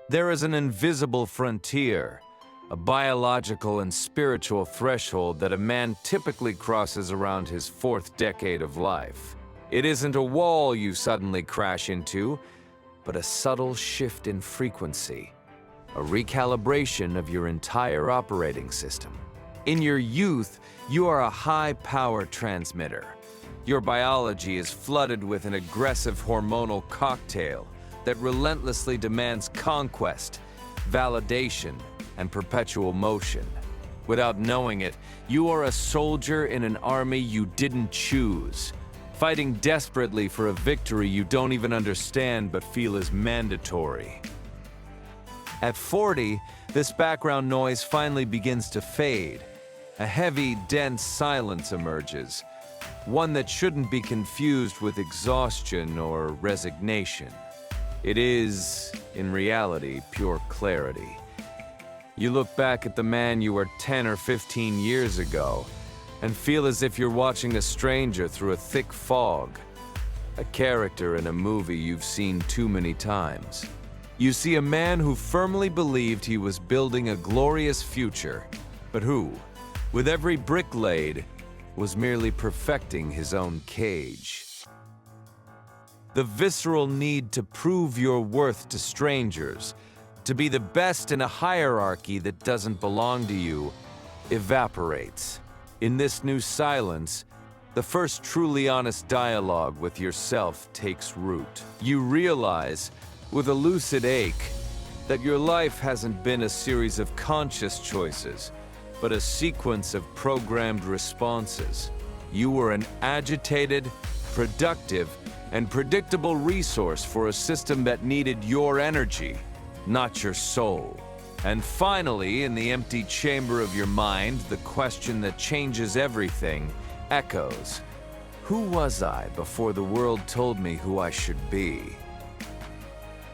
There is an invisible frontier, a biological and spiritual threshold that a man typically crosses around his fourth decade of life. It isn't a wall you suddenly crash into, but a subtle shift in frequency, a recalibration of your entire operating system. In your youth, you are a high-power transmitter. Your biology is flooded with an aggressive hormonal cocktail that relentlessly demands conquest, validation, and perpetual motion. Without knowing it, you are a soldier in an army you didn't choose, fighting desperately for a victory you don't even understand but feel is mandatory. At 40, this background noise finally begins to fade. A heavy, dense silence emerges, one that shouldn't be confused with exhaustion or resignation. It is, in reality, pure clarity. You look back at the man you were 10 or 15 years ago and feel as if you're watching a stranger through a thick fog, a character in a movie you've seen too many times. You see a man who firmly believed he was building a glorious future, but who, with every brick laid, was merely perfecting his own cage. The visceral need to prove your worth to strangers, to be the best in a hierarchy that doesn't belong to you, evaporates. In this new silence, the first truly honest dialogue with yourself takes root. You realize, with a lucid ache, that your life hasn't been a series of conscious choices, but a sequence of programmed responses. You were an agitated, productive, and predictable resource for a system that needed your energy, not your soul. And finally, in the empty chamber of your mind, the question that changes everything echoes. Who was I before the world told me who I should be?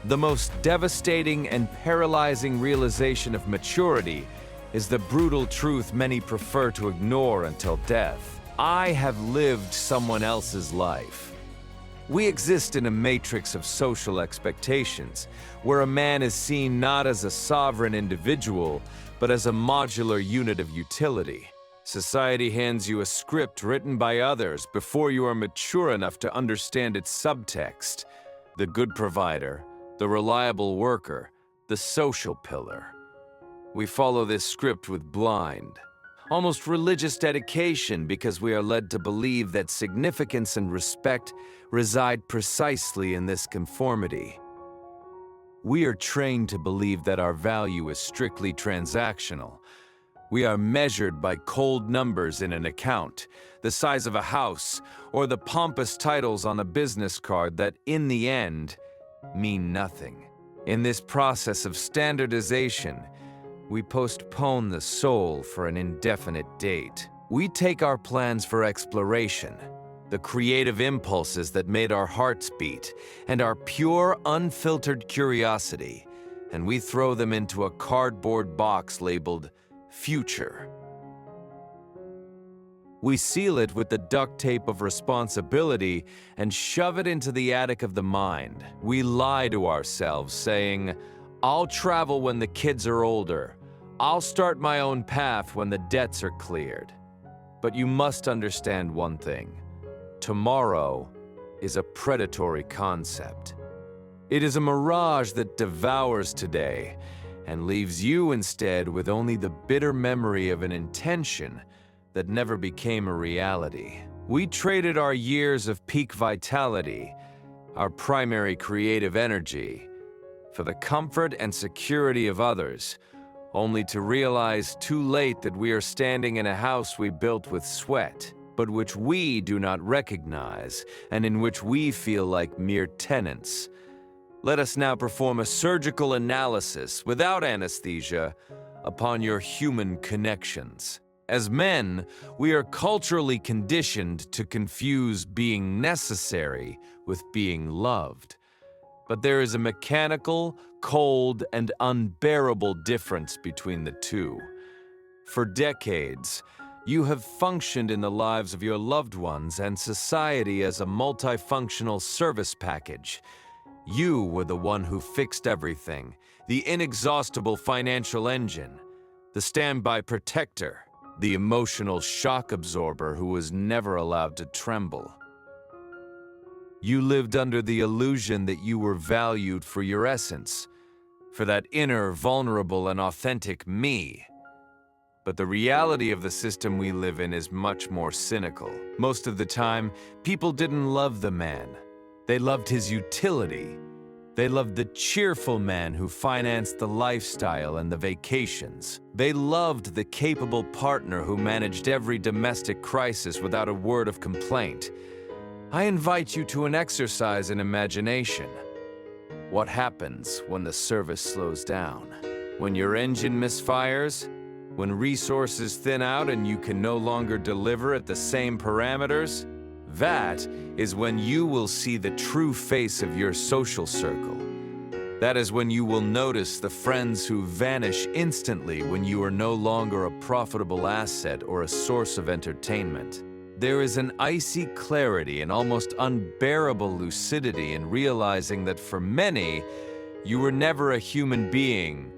The most devastating and paralyzing realization of maturity is the brutal truth many prefer to ignore until death. I have lived someone else's life. We exist in a matrix of social expectations, where a man is seen not as a sovereign individual, but as a modular unit of utility. Society hands you a script written by others before you are mature enough to understand its subtext. The good provider, the reliable worker, the social pillar. We follow this script with blind, almost religious dedication because we are led to believe that significance and respect reside precisely in this conformity. We are trained to believe that our value is strictly transactional. We are measured by cold numbers in an account, the size of a house, or the pompous titles on a business card that, in the end, mean nothing. In this process of standardization, we postpone the soul for an indefinite date. We take our plans for exploration, the creative impulses that made our hearts beat, and our pure, unfiltered curiosity, and we throw them into a cardboard box labeled future. We seal it with the duct tape of responsibility and shove it into the attic of the mind. We lie to ourselves, saying, "I'll travel when the kids are older. I'll start my own path when the debts are cleared." But you must understand one thing. Tomorrow is a predatory concept. It is a mirage that devours today and leaves you instead with only the bitter memory of an intention that never became a reality. We traded our years of peak vitality, our primary creative energy, for the comfort and security of others, only to realize too late that we are standing in a house we built with sweat, but which we do not recognize, and in which we feel like mere tenants. Let us now perform a surgical analysis, without anesthesia, upon your human connections. As men, we are culturally conditioned to confuse being necessary with being loved. But there is a mechanical, cold, and unbearable difference between the two. For decades, you have functioned in the lives of your loved ones and society as a multifunctional service package. You were the one who fixed everything, the inexhaustible financial engine, the standby protector, the emotional shock absorber who was never allowed to tremble. You lived under the illusion that you were valued for your essence, for that inner, vulnerable, and authentic me. But the reality of the system we live in is much more cynical. Most of the time, people didn't love the man. They loved his utility. They loved the cheerful man who financed the lifestyle and the vacations. They loved the capable partner who managed every domestic crisis without a word of complaint. I invite you to an exercise in imagination. What happens when the service slows down? When your engine misfires? When resources thin out and you can no longer deliver at the same parameters? That is when you will see the true face of your social circle. That is when you will notice the friends who vanish instantly when you are no longer a profitable asset or a source of entertainment. There is an icy clarity and almost unbearable lucidity in realizing that for many, you were never a human being,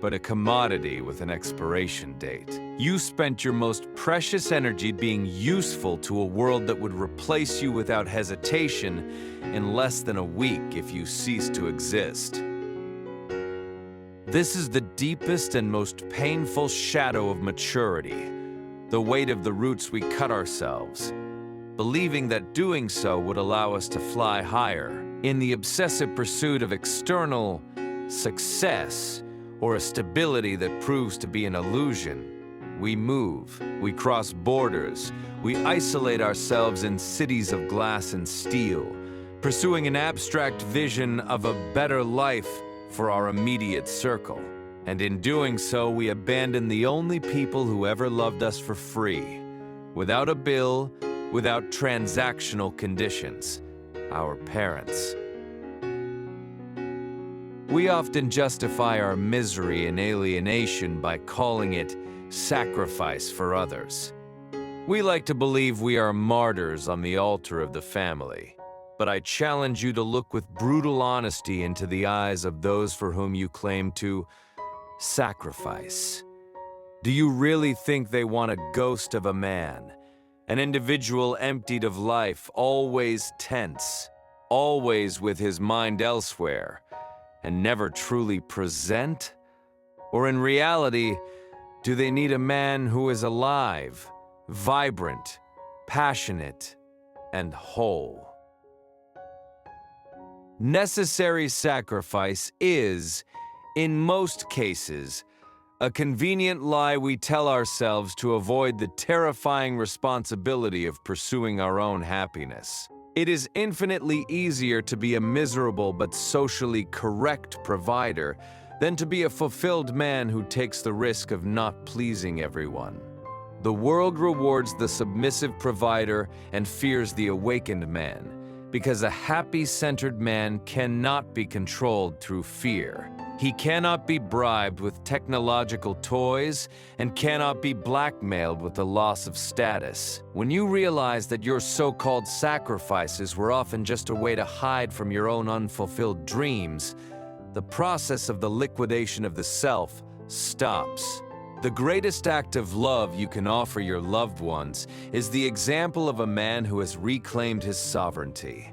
but a commodity with an expiration date. You spent your most precious energy being useful to a world that would replace you without hesitation in less than a week if you ceased to exist. This is the deepest and most painful shadow of maturity, the weight of the roots we cut ourselves, believing that doing so would allow us to fly higher. In the obsessive pursuit of external success, or a stability that proves to be an illusion, we move, we cross borders, we isolate ourselves in cities of glass and steel, pursuing an abstract vision of a better life for our immediate circle. And in doing so, we abandon the only people who ever loved us for free, without a bill, without transactional conditions, our parents. We often justify our misery and alienation by calling it sacrifice for others. We like to believe we are martyrs on the altar of the family, but I challenge you to look with brutal honesty into the eyes of those for whom you claim to sacrifice. Do you really think they want a ghost of a man, an individual emptied of life, always tense, always with his mind elsewhere, and never truly present? Or in reality, do they need a man who is alive, vibrant, passionate, and whole? Necessary sacrifice is, in most cases, a convenient lie we tell ourselves to avoid the terrifying responsibility of pursuing our own happiness. It is infinitely easier to be a miserable but socially correct provider than to be a fulfilled man who takes the risk of not pleasing everyone. The world rewards the submissive provider and fears the awakened man, because a happy-centered man cannot be controlled through fear. He cannot be bribed with technological toys and cannot be blackmailed with the loss of status. When you realize that your so-called sacrifices were often just a way to hide from your own unfulfilled dreams, the process of the liquidation of the self stops. The greatest act of love you can offer your loved ones is the example of a man who has reclaimed his sovereignty.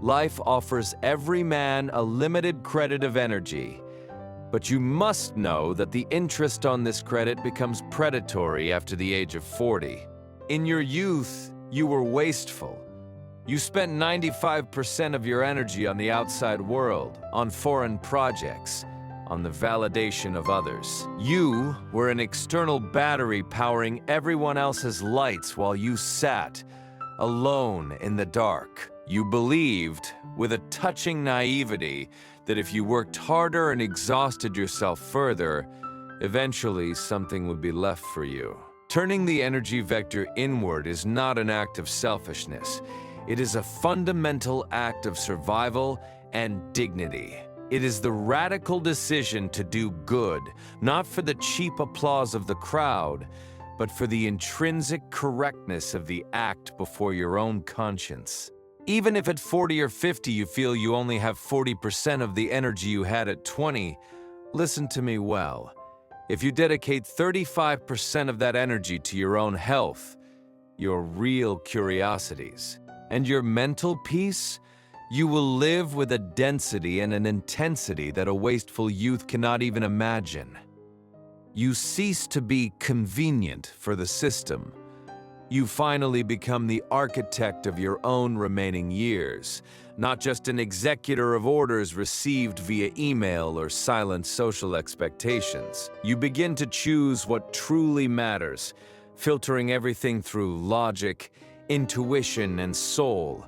Life offers every man a limited credit of energy, but you must know that the interest on this credit becomes predatory after the age of 40. In your youth, you were wasteful. You spent 95% of your energy on the outside world, on foreign projects, on the validation of others. You were an external battery powering everyone else's lights while you sat, alone in the dark. You believed, with a touching naivety, that if you worked harder and exhausted yourself further, eventually something would be left for you. Turning the energy vector inward is not an act of selfishness. It is a fundamental act of survival and dignity. It is the radical decision to do good, not for the cheap applause of the crowd, but for the intrinsic correctness of the act before your own conscience. Even if at 40 or 50 you feel you only have 40% of the energy you had at 20, listen to me well. If you dedicate 35% of that energy to your own health, your real curiosities, and your mental peace, you will live with a density and an intensity that a wasteful youth cannot even imagine. You cease to be convenient for the system. You finally become the architect of your own remaining years, not just an executor of orders received via email or silent social expectations. You begin to choose what truly matters, filtering everything through logic, intuition, and soul,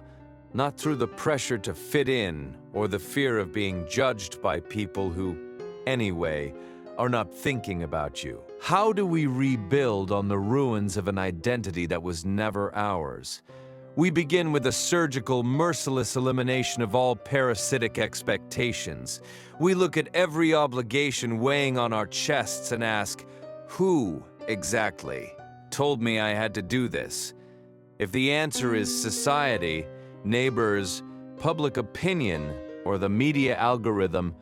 not through the pressure to fit in or the fear of being judged by people who, anyway, are not thinking about you. How do we rebuild on the ruins of an identity that was never ours? We begin with a surgical, merciless elimination of all parasitic expectations. We look at every obligation weighing on our chests and ask, who exactly told me I had to do this? If the answer is society, neighbors, public opinion, or the media algorithm,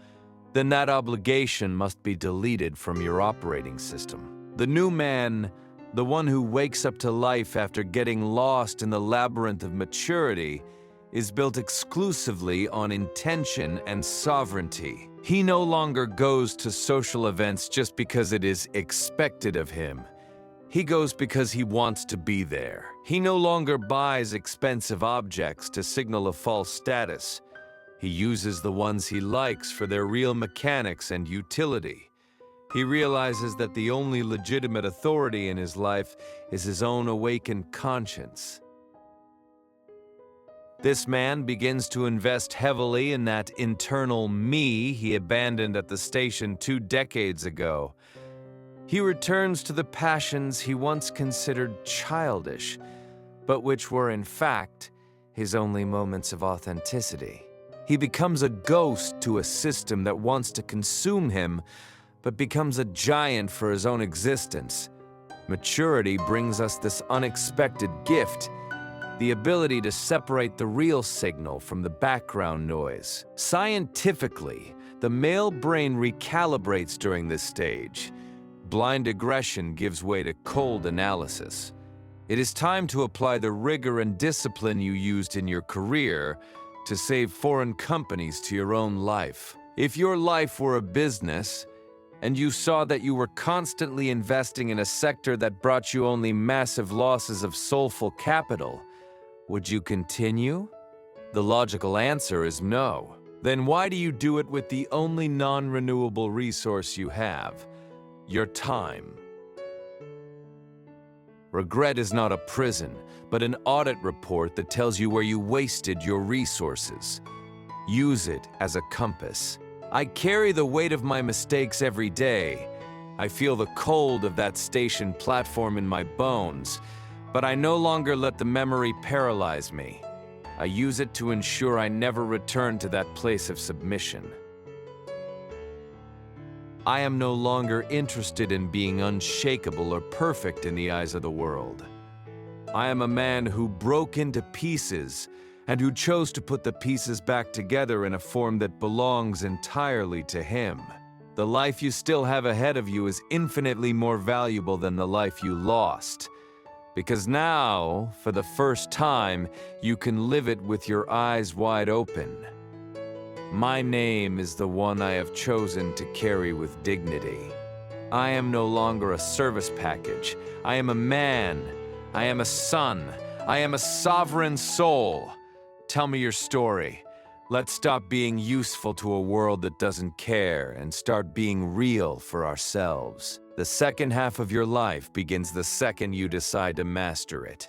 then that obligation must be deleted from your operating system. The new man, the one who wakes up to life after getting lost in the labyrinth of maturity, is built exclusively on intention and sovereignty. He no longer goes to social events just because it is expected of him. He goes because he wants to be there. He no longer buys expensive objects to signal a false status. He uses the ones he likes for their real mechanics and utility. He realizes that the only legitimate authority in his life is his own awakened conscience. This man begins to invest heavily in that internal me he abandoned at the station 2 decades ago. He returns to the passions he once considered childish, but which were in fact his only moments of authenticity. He becomes a ghost to a system that wants to consume him, but becomes a giant for his own existence. Maturity brings us this unexpected gift, the ability to separate the real signal from the background noise. Scientifically, the male brain recalibrates during this stage. Blind aggression gives way to cold analysis. It is time to apply the rigor and discipline you used in your career to save foreign companies to your own life. If your life were a business, and you saw that you were constantly investing in a sector that brought you only massive losses of soulful capital, would you continue? The logical answer is no. Then why do you do it with the only non-renewable resource you have? Your time. Regret is not a prison, but an audit report that tells you where you wasted your resources. Use it as a compass. I carry the weight of my mistakes every day. I feel the cold of that station platform in my bones, but I no longer let the memory paralyze me. I use it to ensure I never return to that place of submission. I am no longer interested in being unshakable or perfect in the eyes of the world. I am a man who broke into pieces and who chose to put the pieces back together in a form that belongs entirely to him. The life you still have ahead of you is infinitely more valuable than the life you lost, because now, for the first time, you can live it with your eyes wide open. My name is the one I have chosen to carry with dignity. I am no longer a service package. I am a man. I am a son. I am a sovereign soul. Tell me your story. Let's stop being useful to a world that doesn't care and start being real for ourselves. The second half of your life begins the second you decide to master it.